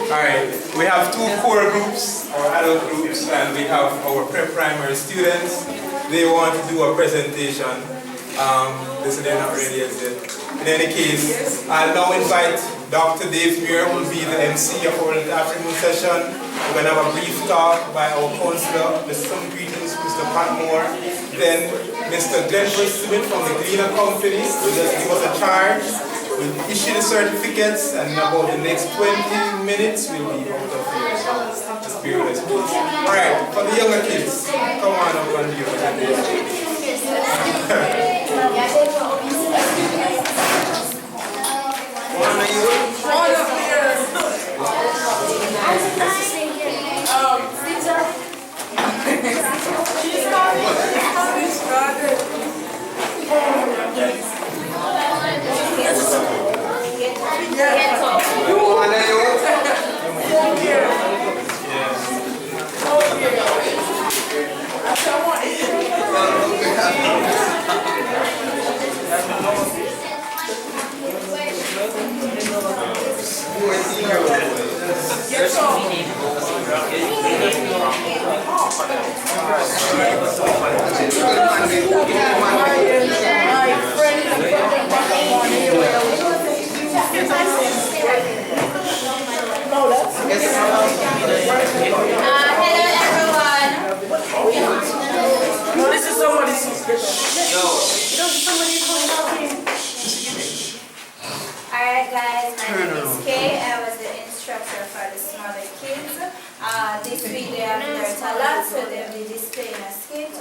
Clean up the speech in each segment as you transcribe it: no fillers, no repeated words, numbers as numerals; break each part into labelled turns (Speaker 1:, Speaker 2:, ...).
Speaker 1: Alright, we have two core groups, or adult groups, and we have our pre-primary students. They want to do a presentation. This they're not ready as yet. In any case, I'll now invite Dr. Dave Muir, who will be the MC of our afternoon session. We're going to have a brief talk by our counselor, Mr. Some greetings, Mr. Patmore. Then Mr. Glenn Smith from the Gleaner Company will just give us a charge. We'll issue the certificates, and in about the next 20 minutes we'll be out of here. Just bear with us, please. Alright, for the younger kids, come on up and do your presentation.
Speaker 2: Alright guys, my name is Kay. I was the instructor for the smaller kids. This week they have learned a lot, so they'll be displaying a skit.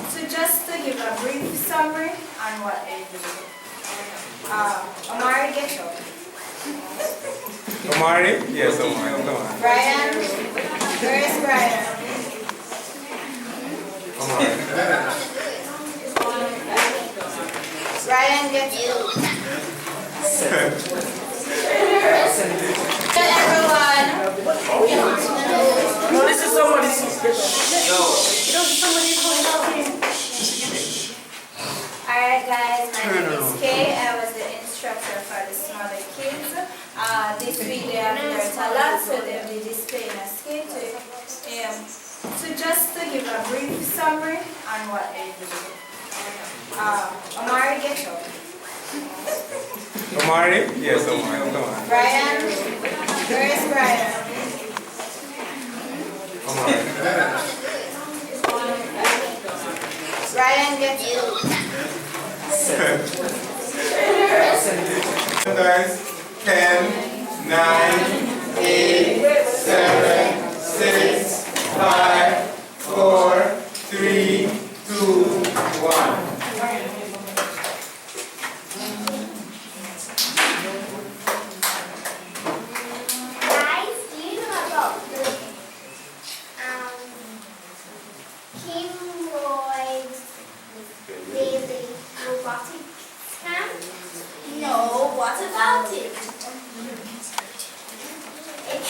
Speaker 2: So just to give a brief summary on what they do. Omari, get up.
Speaker 1: Omari? Yes, Omari, come on.
Speaker 2: Brian? Where is Brian?
Speaker 1: Omari.
Speaker 2: Brian, get up. Everyone.
Speaker 3: No, this is somebody's secret.
Speaker 2: Alright guys, my name is Kay. I was the instructor for the smaller kids. This week they have learned a lot, so they'll be displaying a skit. So just to give a brief summary on what they do. Omari, get up.
Speaker 1: Omari? Yes, Omari, come on.
Speaker 2: Brian? Where is Brian?
Speaker 1: Omari.
Speaker 2: Brian, get up.
Speaker 1: Guys, 10, 9, 8, 7, 6, 5, 4, 3, 2, 1.
Speaker 4: Kimroy Bailey Robotics camp? No, what about it? It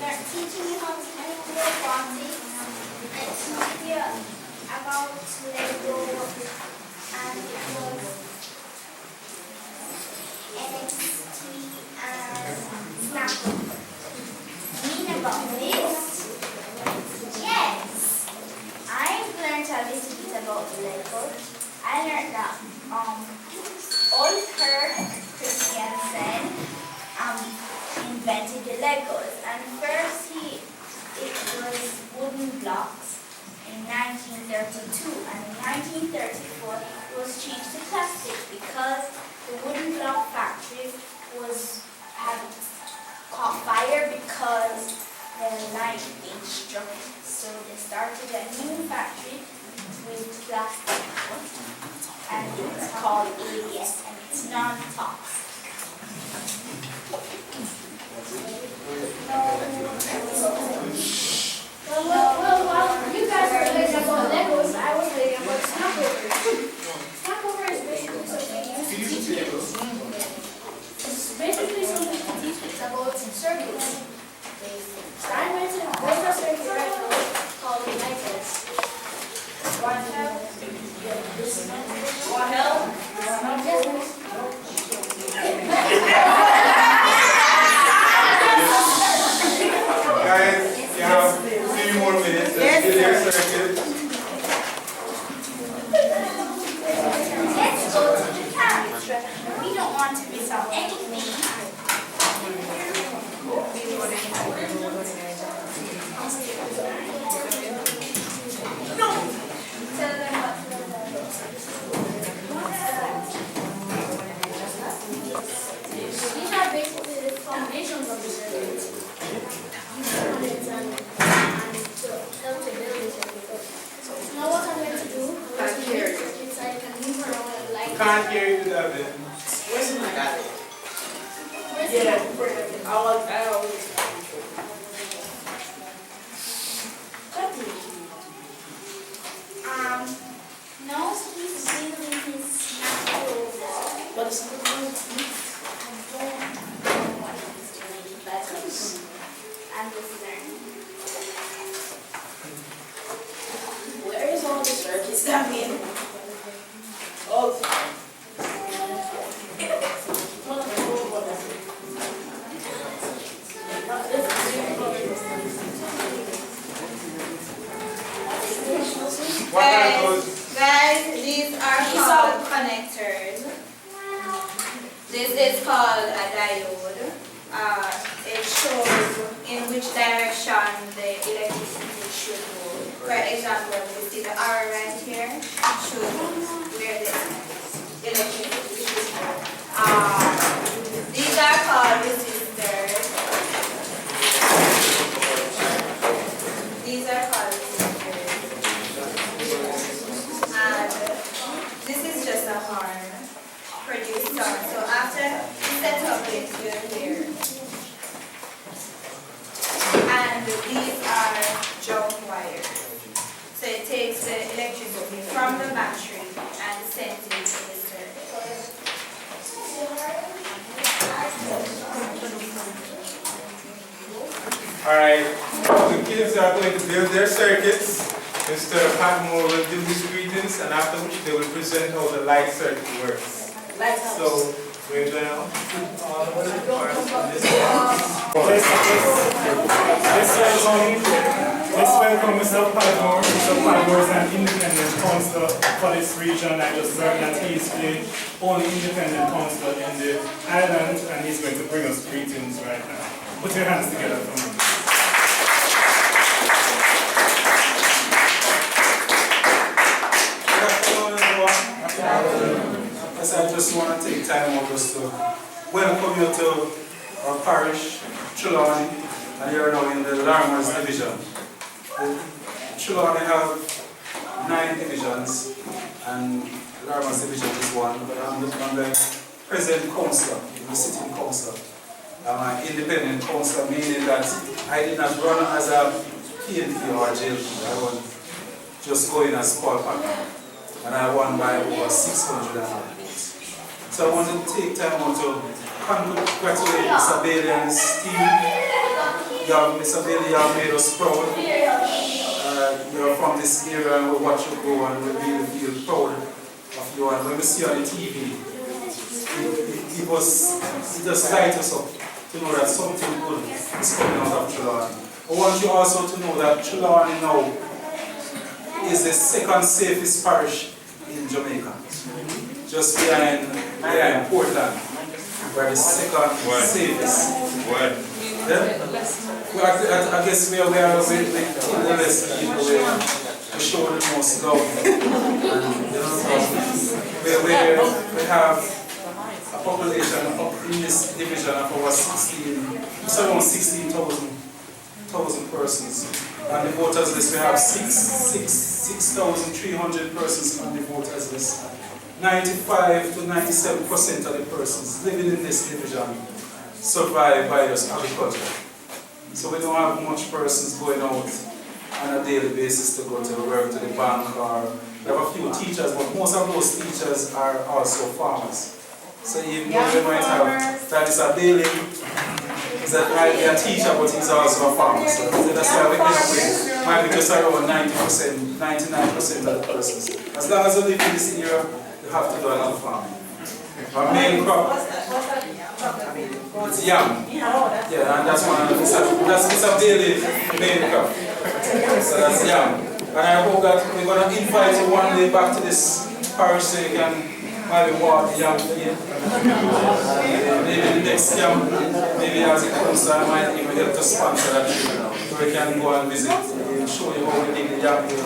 Speaker 4: is teaching you how to do robotics. It's about Lego, and it was NXT and Snapple. Mean about this? Yes, I learned a little bit about Lego. I learned that Oliver Christiansen invented the Legos, and first it was wooden blocks in 1932, and in 1934 it was changed to plastic because the wooden block factory had caught fire because the lightning struck it. So they started a new factory with plastic, and it's called ABS, and it's non-toxic. Well, you guys are learning about Legos. I was learning about Snapover. Snapover is basically something you teach kids. It's basically something to teach kids about circuits. I mentioned both are circuits called Legos. Want help? Want help?
Speaker 1: can't hear you, David.
Speaker 3: Where's my guy?
Speaker 5: Yeah, I always.
Speaker 4: No, he's wiggling his natural wall.
Speaker 5: What is it?
Speaker 4: And this learning.
Speaker 5: Where is all the circuits that mean? Oh.
Speaker 1: What are those?
Speaker 2: Guys, these are called connectors. This is called a diode. It shows in which direction the electricity should go. For example, you see the arrow right here, it shows where the electricity should go. These are called resistors. These are called resistors. And this is just a horn produced sound. So after you set up it, you'll hear. And these are jump wires. So it takes the electricity from the battery and sends it to the circuit.
Speaker 1: Alright, the kids are going to build their circuits. Mr. Patmore will do his greetings, and after which they will present how the light circuit works. So we're going to put all of the parts in this one.
Speaker 6: Let's welcome Mr. Padmore. Mr. Padmore is an independent councillor for this region. I just learned that he is the only independent councillor in the island, and he's going to bring us greetings right now. Put your hands together for me.
Speaker 7: Yes, I just want to take time out just to welcome you to our parish, Trelawney, and you're now in the Larmers division. Trelawney have 9 divisions, and Larmers division is one, but I'm the present councillor, the sitting councillor. I'm an independent councillor, meaning that I did not run as a PNP or a JLP. I was just going as Paul Packer. And I won by over 600 votes. So I want to take time out to congratulate Mr. Bailey and his team. Mr. Bailey, you have made us proud. You're from this area and we watch you go and we really feel proud of you. And when we see on the TV, it just lights us up to know that something good is coming out of Trelawney. I want you also to know that Trelawney now is the second safest parish in Jamaica, just behind Portland. We're the second safest. Yeah? Well, I guess we are the best people. We show the most love. And, we have a population up in this division of over 16,000 persons. On the voters list, we have 6,300 persons on the voters list. 95 to 97% of the persons living in this division survive by just agriculture. So we don't have much persons going out on a daily basis to go to work, to the bank, or we have a few teachers, but most of those teachers are also farmers. So even though we might have that is a daily, is that might be a teacher, but he's also a farmer. So that's why we end up with might be just around 90%, 99% of the persons. As long as you live in this area, you have to do a lot of farming. Our main crop is yam. Yeah, and that's one of the, that's a daily main crop. So that's yam. And I hope that we're going to invite you one day back to this parish so you can maybe water the yam again. Maybe the next yam, maybe as it comes, I might even help to sponsor that trip. So we can go and visit and show you how we dig the yam here.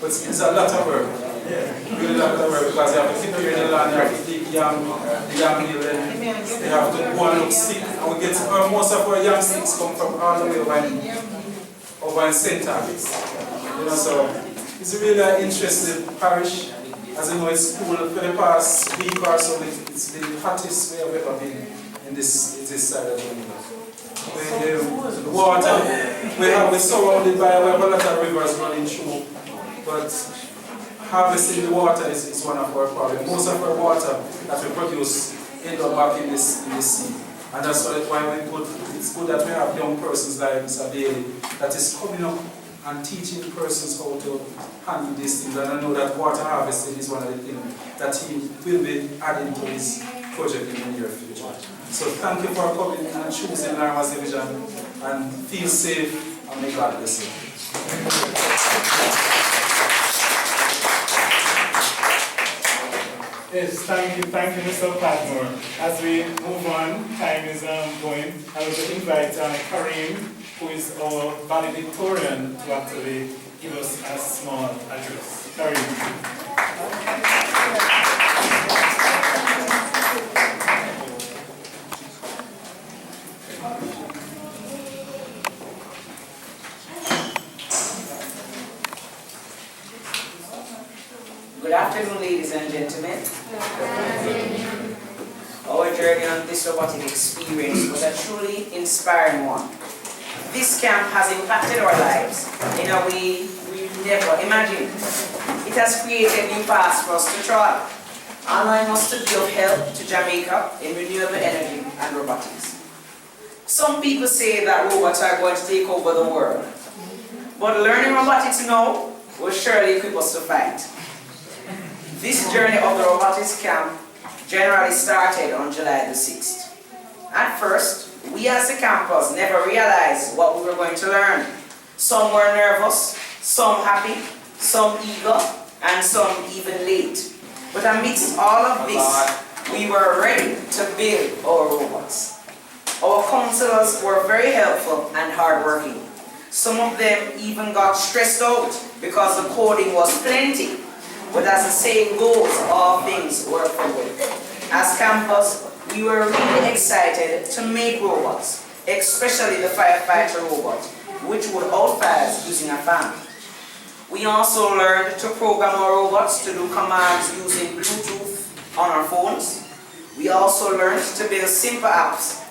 Speaker 7: But it's a lot of work. Really a lot of work because you have to prepare the land, you have to dig the yam hill, and you have to go and look stick. And we get most of our yam sticks come from all the way over in St. Thomas. You know, so it's really an interesting parish. And As you know, it's cool for the past week or so. It's the hottest we have ever been in this side of the universe. The water, we're surrounded by, we have a lot of rivers running through, but harvesting the water is one of our problems. Most of our water that we produce end up back in this sea. And that's why it's good that we have young persons like Mr. Bailey that is coming up and teaching persons how to handle these things. And I know that water harvesting is one of the things that he will be adding to his project in the near future. So thank you for coming and choosing Larmas Division, and feel safe, and may God bless you.
Speaker 6: Yes, thank you, Mr. Padmore. As we move on, time is going. I will invite Kareem, who is our valedictorian, to actually give us a small address. Kareem.
Speaker 3: Good afternoon, ladies and gentlemen. Our journey on this robotic experience was a truly inspiring one. This camp has impacted our lives in a way we never imagined. It has created new paths for us to travel, allowing us to be of help to Jamaica in renewable energy and robotics. Some people say that robots are going to take over the world, but learning robotics now will surely equip us to fight. This journey of the robotics camp generally started on July the 6th. At first, we as the campers never realized what we were going to learn. Some were nervous, some happy, some eager, and some even late. But amidst all of this, we were ready to build our robots. Our counselors were very helpful and hardworking. Some of them even got stressed out because the coding was plenty. But as the saying goes, all things work for good. As campers, we were really excited to make robots, especially the firefighter robot, which would outfire us using a fan. We also learned to program our robots to do commands using Bluetooth on our phones. We also learned to build simple apps,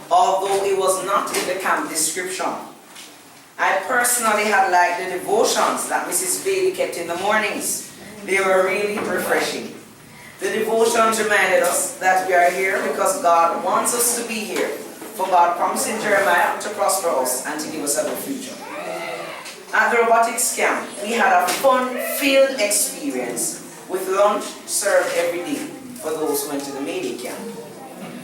Speaker 3: although it was not in the camp description. I personally had liked the devotions that Mrs. Bailey kept in the mornings. They were really refreshing. The devotions reminded us that we are here because God wants us to be here, for God promised in Jeremiah to prosper us and to give us a good future. At the robotics camp, we had a fun-filled experience with lunch served every day for those who went to the Mayday camp.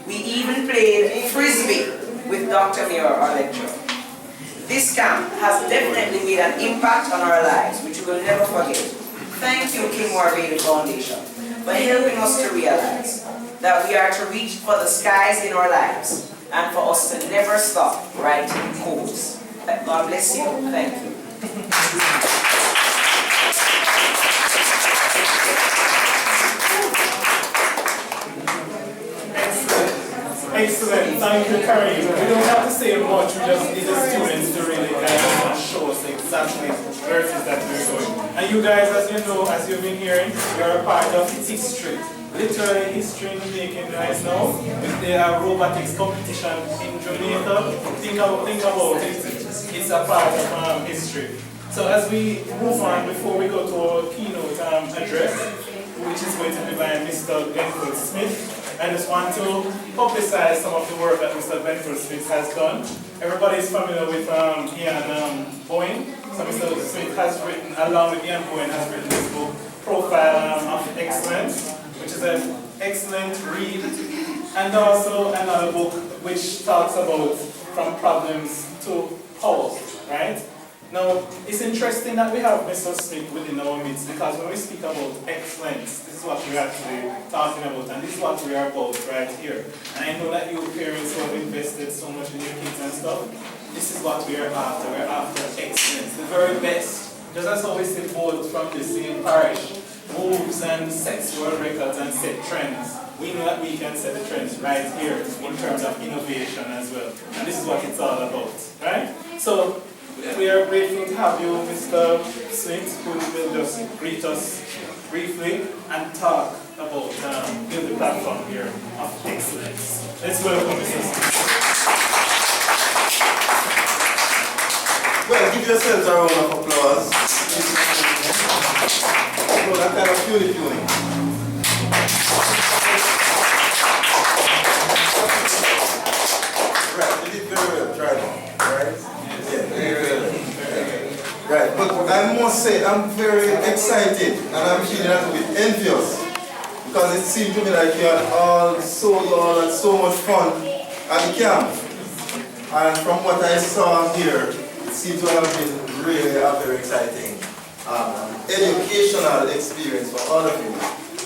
Speaker 3: We even played Frisbee with Dr. Muir, our lecturer. This camp has definitely made an impact on our lives, which we will never forget. Thank you, Kimroy Bailey Foundation, for helping us to realize that we are to reach for the skies in our lives and for us to never stop writing codes. God bless you. Thank you.
Speaker 6: Excellent. Thank you, Kareem. We don't have to say much. We just need the students to really show us exactly where it is that we're going. And you guys, as you know, as you've been hearing, you're a part of history. Literally history in the making right now. With the robotics competition in Jamaica. Think about it. It's a part of history. So as we move on, before we go to our keynote address, which is going to be by Mr. Benfield Smith, I just want to publicize some of the work that Mr. Benfield Smith has done. Everybody is familiar with Ian Bowen. So Mr. Smith has written, along with Ian Bowen, has written this book, Profile of Excellence, which is an excellent read. And also another book which talks about from problems to powers, right? Now, it's interesting that we have Mr. Smith within our midst, because when we speak about excellence, this is what we're actually talking about, and this is what we are about right here. And I know that you parents who have invested so much in your kids and stuff, this is what we are after. We're after excellence, the very best. Just as how we see both from the same parish moves and sets world records and set trends, we know that we can set the trends right here in terms of innovation as well. And this is what it's all about, right? So, we are grateful to have you, Mr. Smith, who will just greet us briefly and talk about building the platform here of excellence. Let's welcome Mr.
Speaker 8: Well, give yourselves a round of applause. So that kind of feeling. Right, you did very well, try it. Right? Yeah, very well. Right, but I must say I'm very excited and I'm feeling a little bit envious because it seemed to me like you had all so much fun at the camp. And from what I saw here, it seems to have been really a very exciting educational experience for all of you.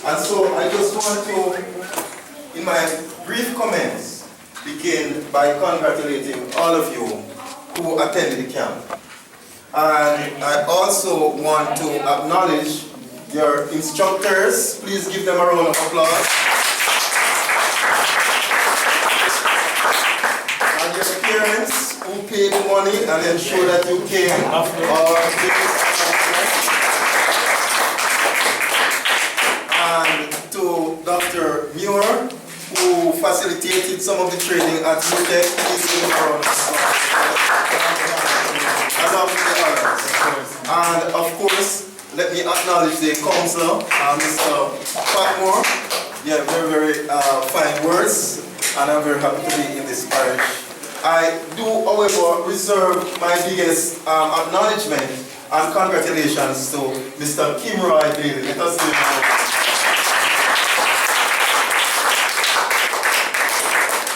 Speaker 8: And so I just want to, in my brief comments, begin by congratulating all of you who attended the camp. And I also want to acknowledge your instructors. Please give them a round of applause. And your parents who paid the money and ensure that you came. And to Dr. Muir, who facilitated some of the training at UTEC. Please give them a round of applause. And of course, let me acknowledge the counselor, Mr. Patmore. Yeah, very, very fine words, and I'm very happy to be in this parish. I do, however, reserve my biggest acknowledgement and congratulations to Mr. Kimroy Bailey. Let us give him a round.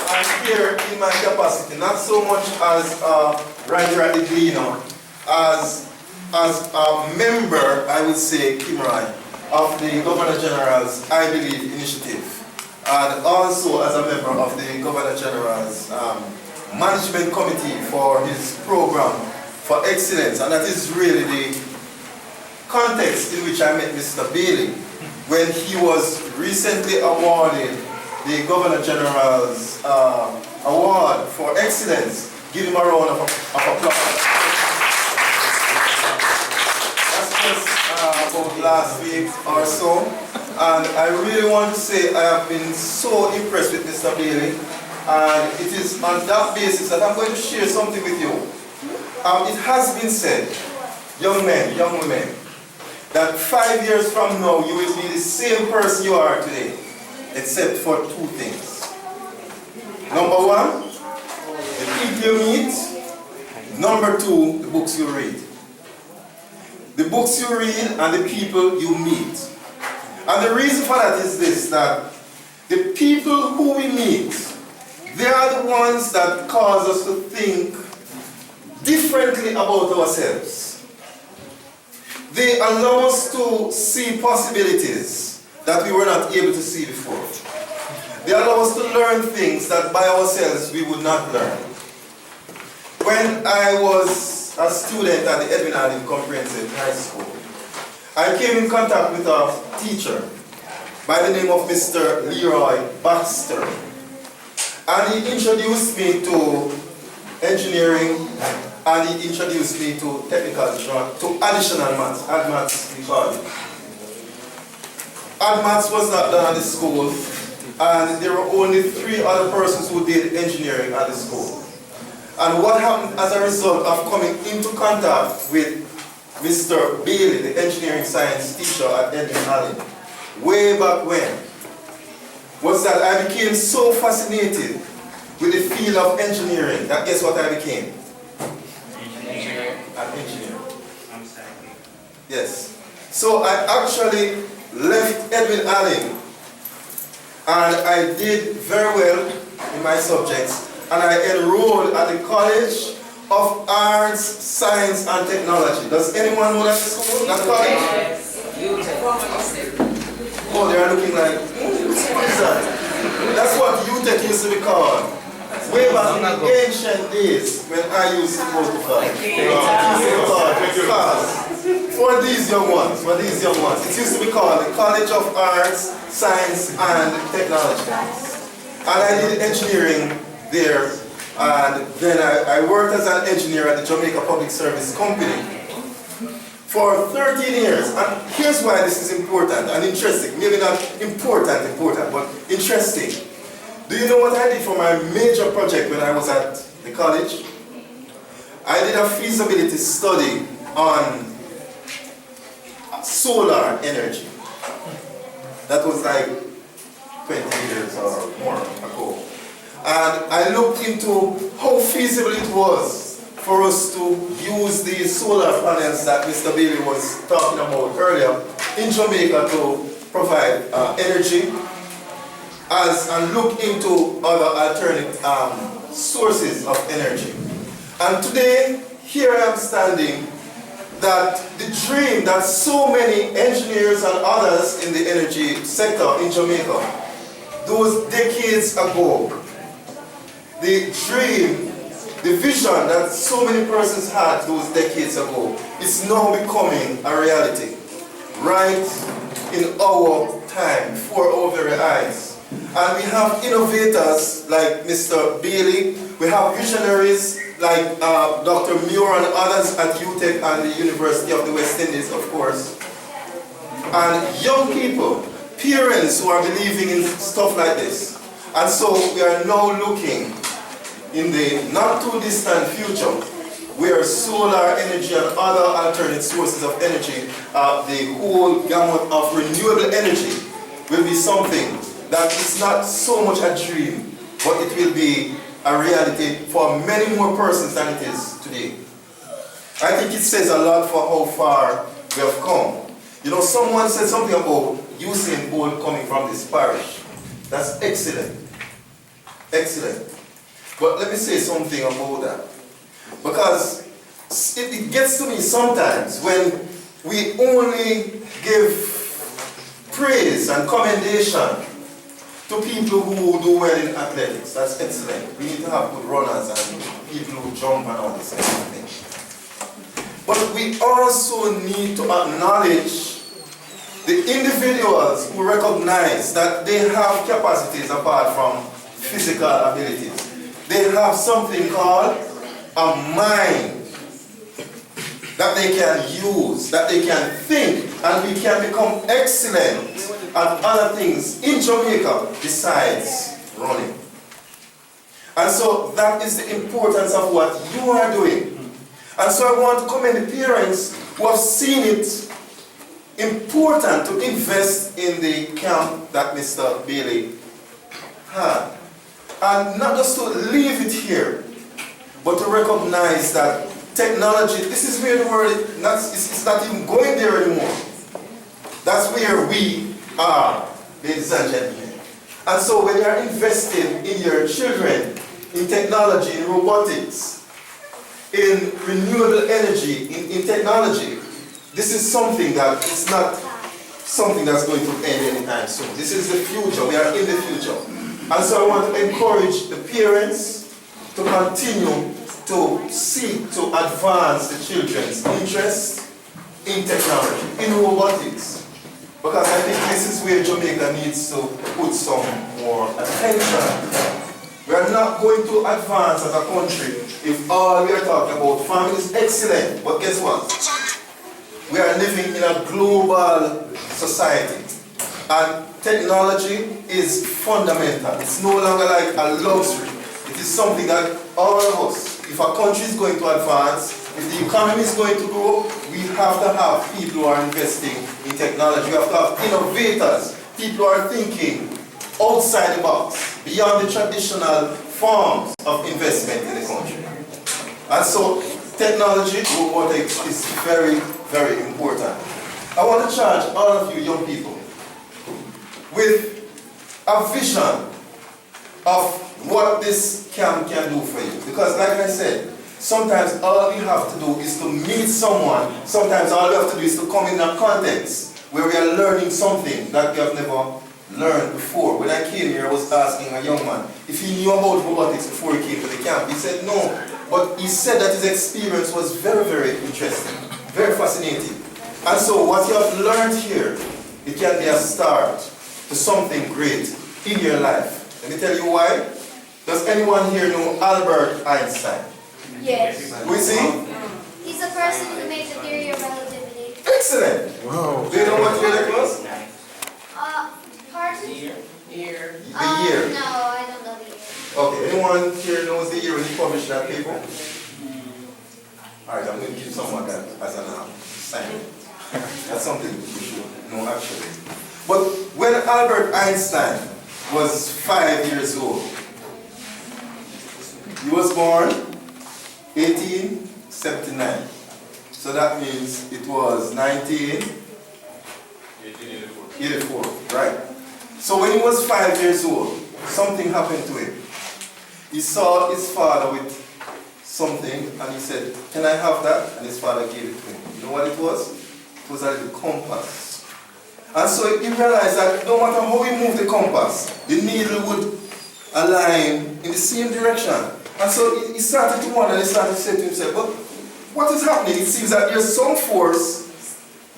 Speaker 8: I'm here in my capacity, not so much as a writer at the Gleaner, as a member, I would say, Kimroy, of the Governor General's I Believe initiative, and also as a member of the Governor General's management committee for his program for excellence. And that is really the context in which I met Mr. Bailey when he was recently awarded the Governor General's award for excellence. Give him a round of applause. That's just about last week or so. And I really want to say I have been so impressed with Mr. Bailey. And it is on that basis that I'm going to share something with you. It has been said, young men, young women, that 5 years from now you will be the same person you are today, except for two things. Number one, the people you meet. Number two, the books you read. The books you read and the people you meet. And the reason for that is this, that the people who we meet, they are the ones that cause us to think differently about ourselves. They allow us to see possibilities that we were not able to see before. They allow us to learn things that by ourselves we would not learn. When I was a student at the Edwin Allen Comprehensive High School, I came in contact with a teacher by the name of Mr. Leroy Baxter. And he introduced me to engineering, and he introduced me to to additional maths, ADMATS we call it. ADMATS was not done at the school, and there were only 3 other persons who did engineering at the school. And what happened as a result of coming into contact with Mr. Bailey, the engineering science teacher at Edwin Allen, way back when, was that I became so fascinated with the field of engineering that guess what I became? An engineer. Yes. So I actually left Edwin Allen and I did very well in my subjects, and I enrolled at the College of Arts, Science and Technology. Does anyone know that school, that college? Oh, they are looking like, what is that? That's what UTEC used to be called. Way back in the ancient days when I used to go to class. For these young ones, it used to be called the College of Arts, Science and Technology. And I did engineering there, and then I worked as an engineer at the Jamaica Public Service Company. for 13 years. And here's why this is important and interesting. Maybe not important, but interesting. Do you know what I did for my major project when I was at the college? I did a feasibility study on solar energy. That was like 20 years or more ago. And I looked into how feasible it was for us to use these solar panels that Mr. Bailey was talking about earlier in Jamaica to provide energy, and look into other alternate sources of energy. And today, here I am standing, that the dream that so many engineers and others in the energy sector in Jamaica, those decades ago, the dream, the vision that so many persons had those decades ago, is now becoming a reality. Right in our time, before our very eyes. And we have innovators like Mr. Bailey, we have visionaries like Dr. Muir and others at UTEC and the University of the West Indies, of course. And young people, parents who are believing in stuff like this. And so we are now looking in the not too distant future where solar energy and other alternate sources of energy, the whole gamut of renewable energy will be something that is not so much a dream, but it will be a reality for many more persons than it is today. I think it says a lot for how far we have come. You know, someone said something about Usain Bolt coming from this parish. That's excellent. Excellent. But let me say something about that. Because it gets to me sometimes when we only give praise and commendation to people who do well in athletics. That's excellent. We need to have good runners and people who jump and all this kind of thing. But we also need to acknowledge the individuals who recognize that they have capacities apart from physical abilities. They have something called a mind that they can use, that they can think, and we can become excellent at other things in Jamaica besides running. And so that is the importance of what you are doing. And so I want to commend the parents who have seen it important to invest in the camp that Mr. Bailey had. And not just to leave it here, but to recognize that technology, this is where the world, it's not even going there anymore. That's where we are, ladies and gentlemen. And so when you are investing in your children, in technology, in robotics, in renewable energy, in technology, this is something that is not something that's going to end anytime soon. This is the future. We are in the future. And so I want to encourage the parents to continue to seek to advance the children's interest in technology, in robotics. Because I think this is where Jamaica needs to put some more attention. We are not going to advance as a country if all we are talking about family is excellent. But guess what? We are living in a global society. And technology is fundamental. It's no longer like a luxury. It is something that all of us, if a country is going to advance, if the economy is going to grow, we have to have people who are investing in technology. We have to have innovators, people who are thinking outside the box, beyond the traditional forms of investment in the country. And so technology, robotics, is very, very important. I want to charge all of you young people with a vision of what this camp can do for you. Because like I said, sometimes all we have to do is to meet someone. Sometimes all we have to do is to come in a context where we are learning something that we have never learned before. When I came here, I was asking a young man if he knew about robotics before he came to the camp. He said no, but he said that his experience was very, very interesting, very fascinating. And so what you have learned here, it can be a start to something great in your life. Let me tell you why. Does anyone here know Albert Einstein?
Speaker 4: Yes.
Speaker 8: Who is he?
Speaker 4: He's the person who made the theory of relativity.
Speaker 8: Excellent.
Speaker 1: Wow.
Speaker 8: Do you know what year that was?
Speaker 4: Pardon?
Speaker 8: The year.
Speaker 4: No, I don't know the year.
Speaker 8: Okay, anyone here knows the year when he published that paper? Alright, I'm going to give someone that as an sign. That's something you should know actually. But when Albert Einstein was 5 years old, he was born 1879. So that means it was 1884, right? So when he was 5 years old, something happened to him. He saw his father with something and he said, "Can I have that?" And his father gave it to him. You know what it was? It was a little compass. And so he realized that no matter how he moved the compass, the needle would align in the same direction. And so he started to wonder, and he started to say to himself, "But what is happening? It seems that there's some force,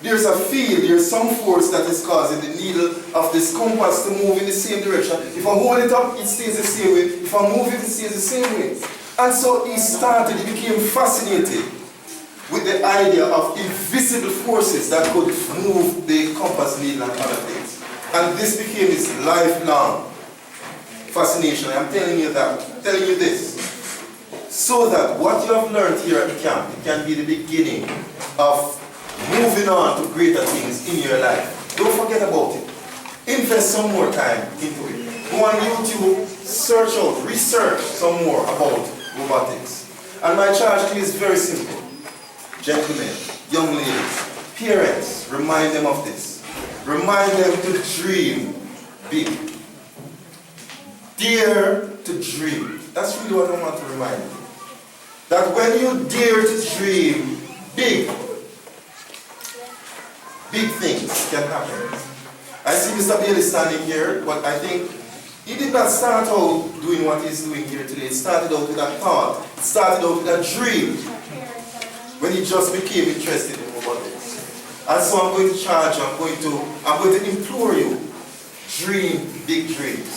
Speaker 8: there's a field, there's some force that is causing the needle of this compass to move in the same direction. If I hold it up, it stays the same way. If I move it, it stays the same way." And so he became fascinated with the idea of invisible forces that could move the compass needle and other things. And this became his lifelong fascination. I'm telling you this, so that what you have learned here at the camp, it can be the beginning of moving on to greater things in your life. Don't forget about it. Invest some more time into it. Go on YouTube, search out, research some more about robotics. And my charge to you is very simple. Gentlemen, young ladies, parents, remind them of this. Remind them to dream big. Dare to dream. That's really what I want to remind you. That when you dare to dream big, big things can happen. I see Mr. Bailey standing here, but I think he did not start out doing what he's doing here today. It started out with a thought. It started out with a dream when he just became interested in robotics. And so I'm going to charge you, I'm going to implore you, dream big dreams.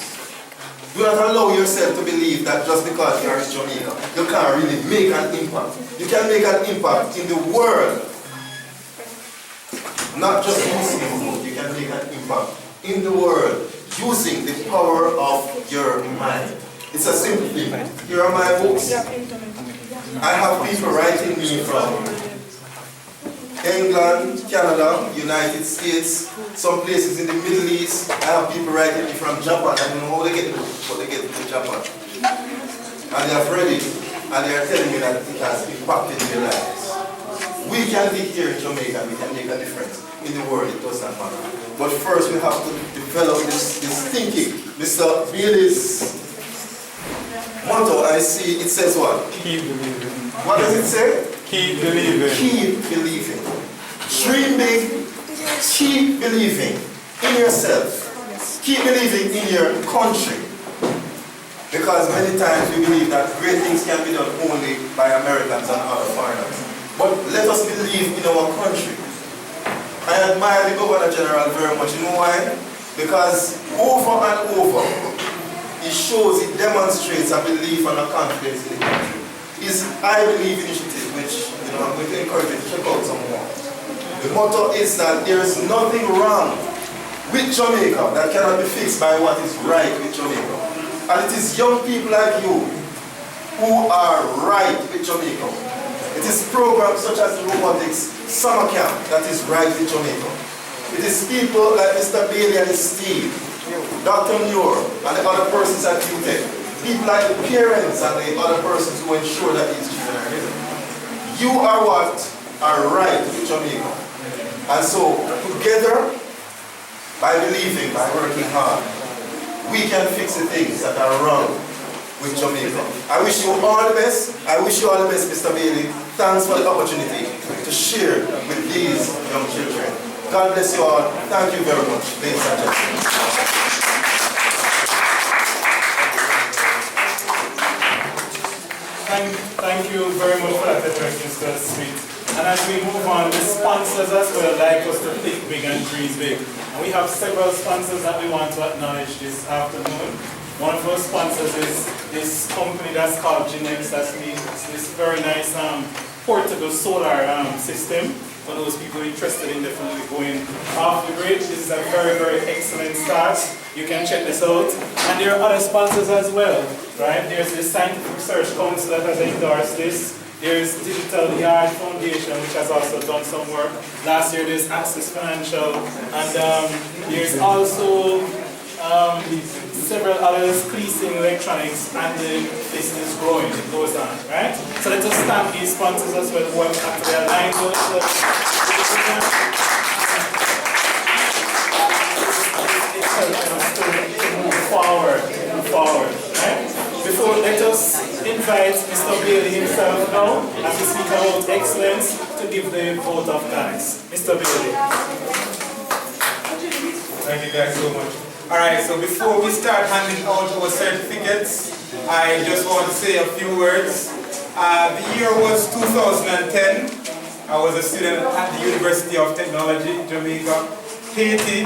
Speaker 8: Do not allow yourself to believe that just because you are in Jamaica, you can't really make an impact. You can make an impact in the world. Not just using you can make an impact in the world using the power of your mind. It's a simple thing. Here are my books. I have people writing me from England, Canada, United States, some places in the Middle East. I have people writing me from Japan. I don't know how they get it, but they get it to Japan. And they have read it, and they are telling me that it has impacted their lives. We can be here in Jamaica, we can make a difference. In the world, it does not matter. But first we have to develop this thinking. Mr. Bailey's motto, I see, it says what?
Speaker 1: Keep believing.
Speaker 8: What does it say?
Speaker 1: Keep believing.
Speaker 8: Keep believing. Dream big, keep believing in yourself. Keep believing in your country. Because many times we believe that great things can be done only by Americans and other foreigners. But let us believe in our country. I admire the Governor General very much. You know why? Because over and over, he demonstrates a belief and a confidence in the country. His I Believe initiative, which I'm going to encourage you to check out some more. The motto is that there is nothing wrong with Jamaica that cannot be fixed by what is right with Jamaica. And it is young people like you who are right with Jamaica. It is programs such as the Robotics Summer Camp that is right with Jamaica. It is people like Mr. Bailey and Steve, Dr. Muir, and the other persons at UTEC. People like the parents and the other persons who ensure that these children are here. You are what are right with Jamaica. And so, together, by believing, by working hard, we can fix the things that are wrong with Jamaica. I wish you all the best. I wish you all the best, Mr. Bailey. Thanks for the opportunity to share with these young children. God bless you all. Thank you very much, ladies and gentlemen.
Speaker 6: Thank you very much for that introduction, Mr. Smith. And as we move on, the sponsors as well like us to think big and dream big. And we have several sponsors that we want to acknowledge this afternoon. One of our sponsors is this company that's called Genex. That's this very nice portable solar system. for those people interested in definitely going off the grid. This is a very, very excellent start. You can check this out. And there are other sponsors as well, right? There's the Scientific Research Council that has endorsed this. There's Digital Yard Foundation, which has also done some work. Last year there's Access Financial, and there's also several others, Cleasing Electronics, and the list is growing, it goes on, right? So let us thank these sponsors as well who have actually aligned with it's helping us to move forward, right? Before, let us invite Mr. Bailey himself now, as we speak about excellence, to give the vote of thanks. Mr. Bailey.
Speaker 1: Thank you guys so much. Alright, so before we start handing out our certificates, I just want to say a few words. The year was 2010. I was a student at the University of Technology, Jamaica. Haiti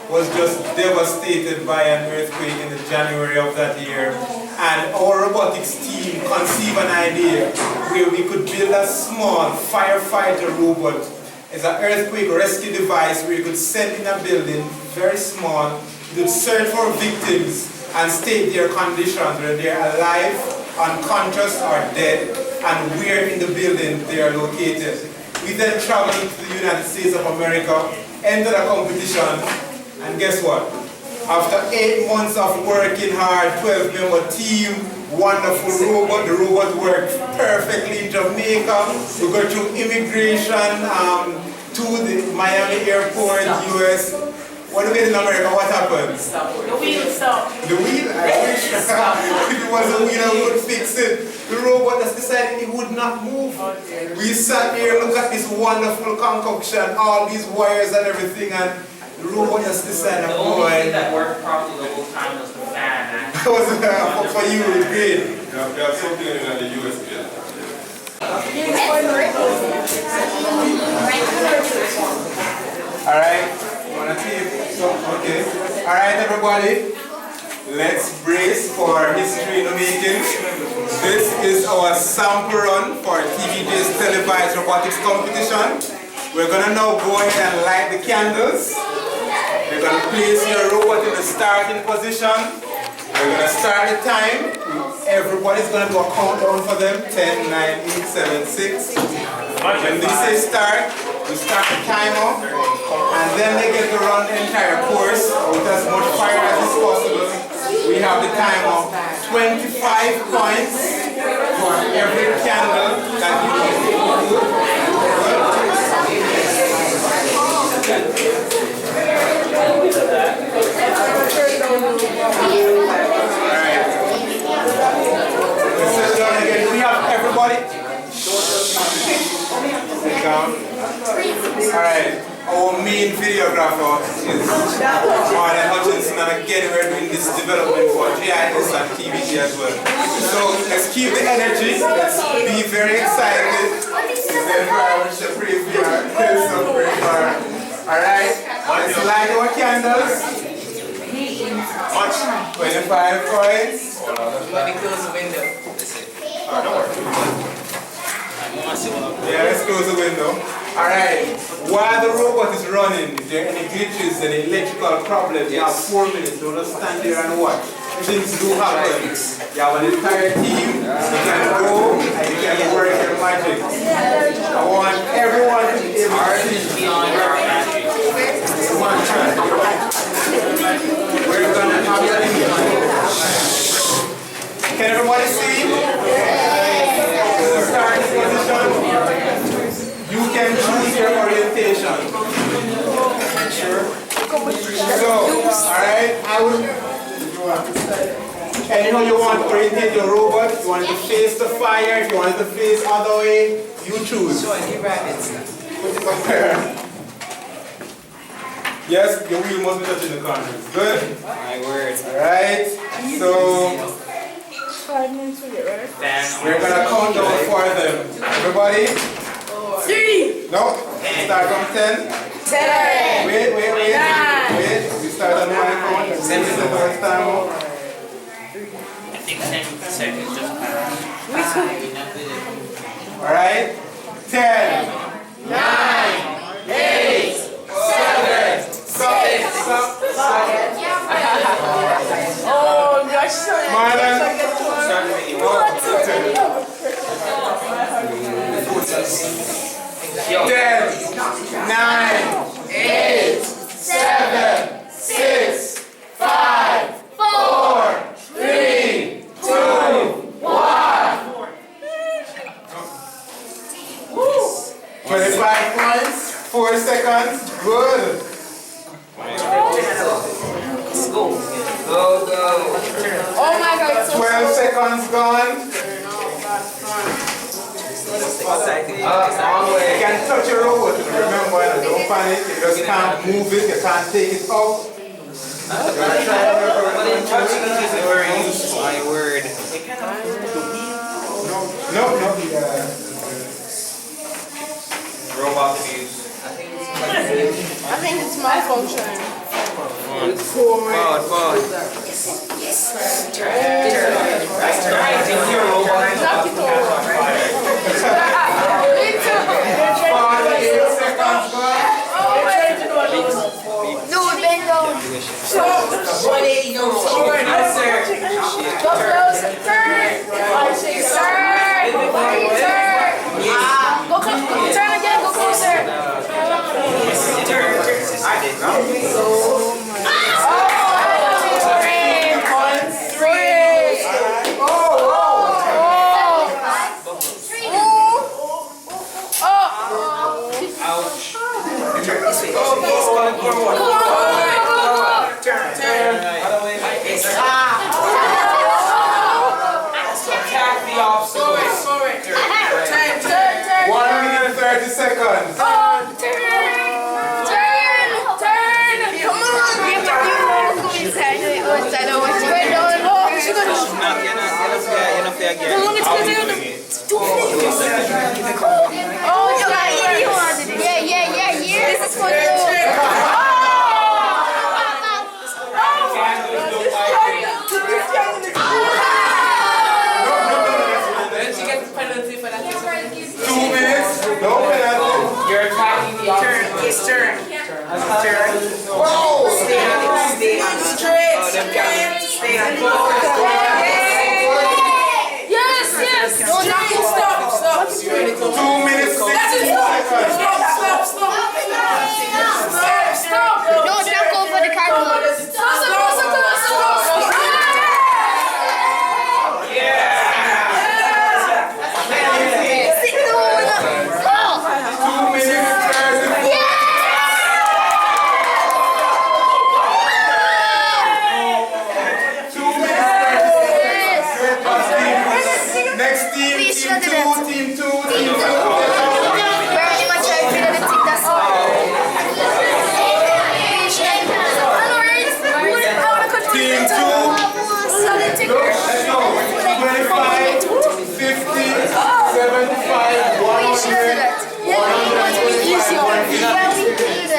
Speaker 1: was just devastated by an earthquake in the January of that year. And our robotics team conceived an idea where we could build a small firefighter robot. It's an earthquake rescue device where you could send in a building, very small. You could search for victims and state their conditions, whether they're alive, unconscious, or dead, and where in the building they are located. We then traveled to the United States of America, entered a competition, and guess what? After 8 months of working hard, 12-member team, wonderful robot, the robot worked perfectly in Jamaica. We go through immigration to the Miami airport, US. What do we in America? What happened?
Speaker 3: The wheel stopped.
Speaker 1: The wheel? I wish. If it was a wheel, I would fix it. The robot just decided it would not move. We sat there, look at this wonderful concoction, all these wires and everything, and the robot just decided,
Speaker 9: The only thing that worked properly the whole time was the fan.
Speaker 1: That was for you, it was great.
Speaker 10: They have something in the US bill.
Speaker 1: Alright, wanna tape? Okay. Alright, everybody, let's brace for history in the making. This is our sample run for TVJ's televised robotics competition. We're gonna now go ahead and light the candles. We're gonna place your robot in the starting position. We're gonna start the time. Everybody's gonna do a countdown for them. 10, 9, 8, 7, 6. When they say start, we start the timer, and then they get to run the entire course with as much fire as is possible. We have the timer, 25 points for every candle that you can do. Alright. Let's sit down again. Do we have everybody? Sit down. Alright. Our main videographer is Marlon Hutchinson, and again we're doing this development for GIS and TVG as well. So let's keep the energy, let's be very excited. This environment should pray for Alright, let's light our candles. 25 points.
Speaker 9: Let me close the window.
Speaker 1: Yeah, let's close the window. Alright, while the robot is running, if there are any glitches, any electrical problems, you have 4 minutes. Don't just stand there and watch. Things do happen. You have an entire team, you can go and you can work your magic. I want everyone to be able to see. One try. We're gonna have that in. Can everybody see? Starting position. You can choose your orientation. So, alright, I would. Anyhow you want to orientate your robot, you want it to face the fire, if you want it to face other way, you choose. Put it up there. Yes, your wheel must be touching the corners. Good?
Speaker 9: My word.
Speaker 1: Alright, so
Speaker 5: 5 minutes to get ready.
Speaker 1: we're gonna count down for them. Everybody?
Speaker 5: 3.
Speaker 1: No? Start from 10.
Speaker 5: 10.
Speaker 1: Wait. Wait. We start on my count. This is the first time.
Speaker 9: I think 10 seconds just passed.
Speaker 1: Alright? 10.
Speaker 5: 9.
Speaker 1: Good.
Speaker 3: Let's go.
Speaker 1: Go, go.
Speaker 5: Oh my God, it's so
Speaker 1: 12 seconds gone. You can touch your robot. Remember, don't panic. You just can't move it. You can't take it out.
Speaker 9: But in touching it is very useful. My word.
Speaker 1: No.
Speaker 9: Robot views.
Speaker 5: I think it's malfunctioning.
Speaker 9: Forward.
Speaker 5: Knock it over.
Speaker 1: 48 seconds gone.
Speaker 5: No, bend down. Stop.
Speaker 3: 180 no. Yes, sir.
Speaker 5: Go close. Turn. Go close. Turn again. Go closer. Turn.
Speaker 1: 1 minute and 30 seconds.
Speaker 5: Turn. Come on. This is for you.
Speaker 3: Didn't you get the penalty for that?
Speaker 1: 2 minutes. No penalty.
Speaker 3: You're attacking the turn. It's turn. Whoa! Stay on it. Stay on it. Straight. Stay on it.
Speaker 5: Yes. No, knock it. Stop.
Speaker 1: 2 minutes, 60 seconds.
Speaker 5: Stop. No, don't go for the cardboard. Stop.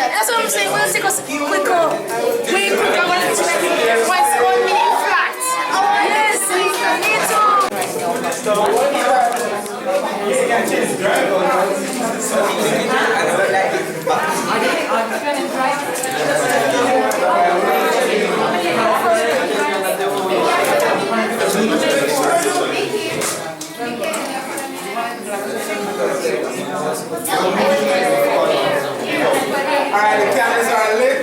Speaker 5: That's what I'm saying. We'll take us quicker. We could have one minute flat. Yes, we need to.
Speaker 1: Alright, the cameras are lit.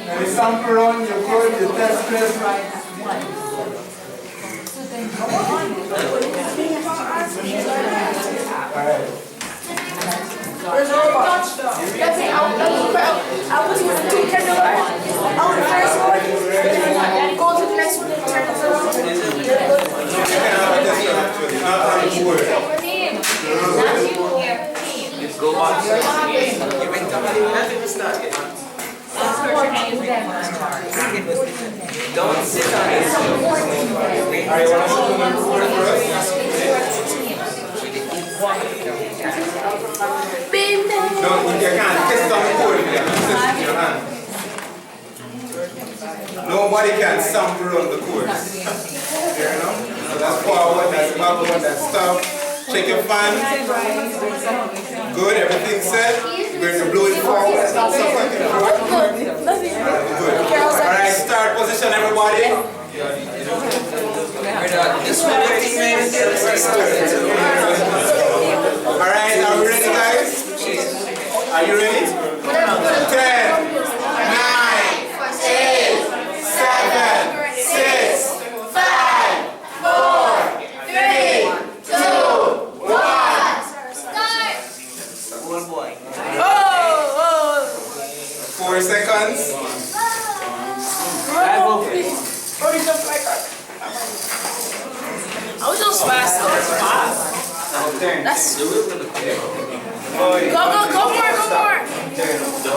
Speaker 1: And the sample run, you're good, the test press. Alright.
Speaker 5: Where's the robot? That's it. I was with the two candles. I want the first one. Go to the next one and turn it around.
Speaker 9: Go on. Don't sit on it.
Speaker 1: No, you can't. Test it on the board. You can test it in your hand. Nobody can sample run the course. Fair enough? So that's forward, that's backward, that's stop. Check your fan. Good, everything set. You're going to blow it forward. Stop fucking forward. Good. Alright, start position, everybody. Alright, are we ready, guys? Are you ready? 10, 9, 8, 7, 6, 5, 4, 3, 2, 1.
Speaker 9: One boy.
Speaker 5: Oh! fast. Go more.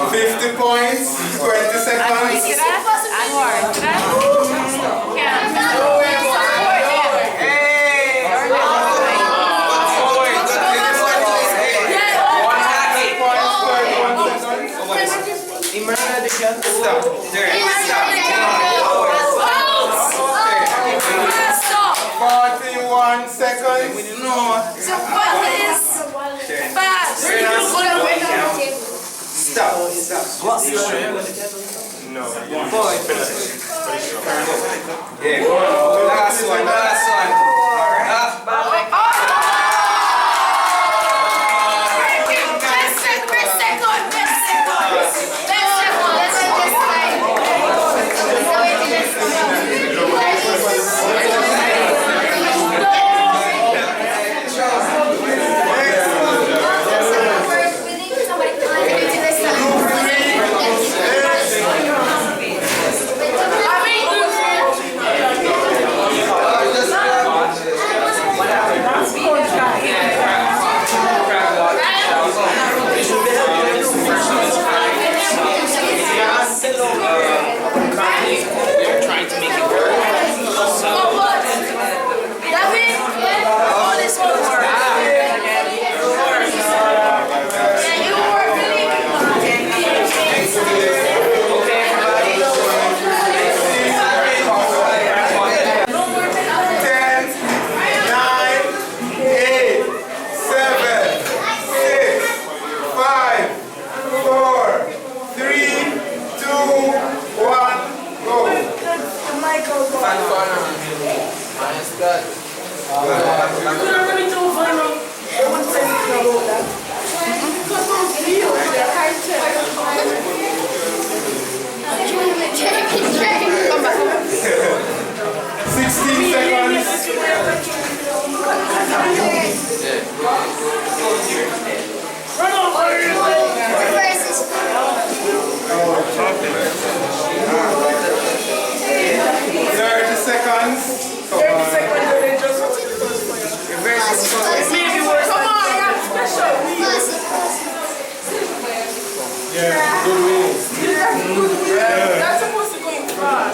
Speaker 1: 50 points, 20 seconds.
Speaker 5: Stop.
Speaker 1: 41 seconds.
Speaker 5: Fast.
Speaker 1: Stop. No. Yeah. Last one.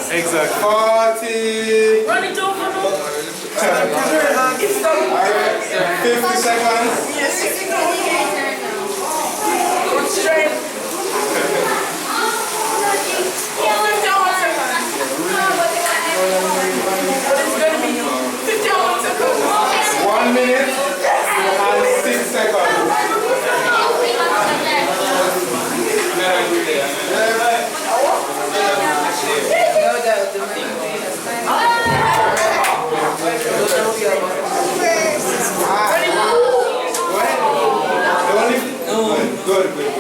Speaker 6: Exactly.
Speaker 1: 40.
Speaker 5: Run it over.
Speaker 1: 50 seconds. One minute and 6 seconds. Good.